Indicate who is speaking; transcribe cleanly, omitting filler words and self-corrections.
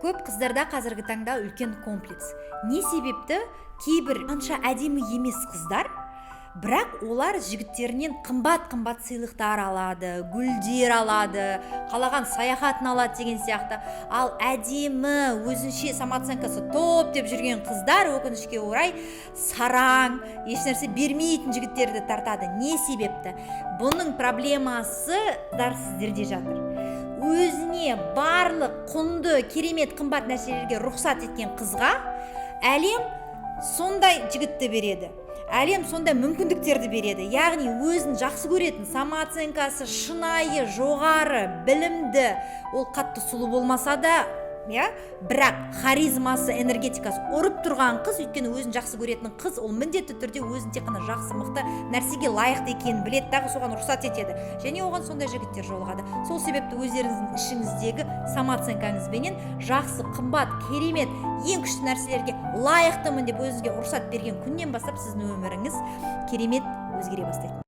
Speaker 1: Көп қыздарда қазіргі таңда үлкен комплекс. Не себепті? Кейбір қанша әдемі емес қыздар, бірақ олар жігіттерінен қымбат сыйлықтар алады, гүлдер алады, қалаған саяхатын алады деген сияқты. Ал әдемі, өзінше самооценкасы топ деп жүрген қыздар өкінішке орай сараң, ешнәрсе бермейтін жігіттерді тартады. Не себепті? Бұның проблемасы сіздерде жатыр. Өзіне барлық құнды, керемет, қымбат нәрселерге рұқсат еткен қызға әлем сондай жігітті береді. Әлем сондай мүмкіндіктерді береді. Яғни өзін жақсы көретін, самооценкасы шынайы, жоғары, білімді, ол қатты сұлу болмаса да, бірақ харизмасы, энергетикасы ұрып тұрған қыз, өйткені өзін жақсы көретін қыз, ол міндетті түрде өзін тек қана жақсы, мықты нәрсеге лайықты екенін біледі, дағы соған рұқсат етеді. Және оған сондай жігіттер жолығады. Сол себепті өздеріңіздің ішіңіздегі самооценкаңызбенен жақсы, қымбат, керемет, ең күшті нәрселерге лайықтымын деп өзіңізге рұқсат берген күннен бастап сіздің өміріңіз керемет өзгере бастайды.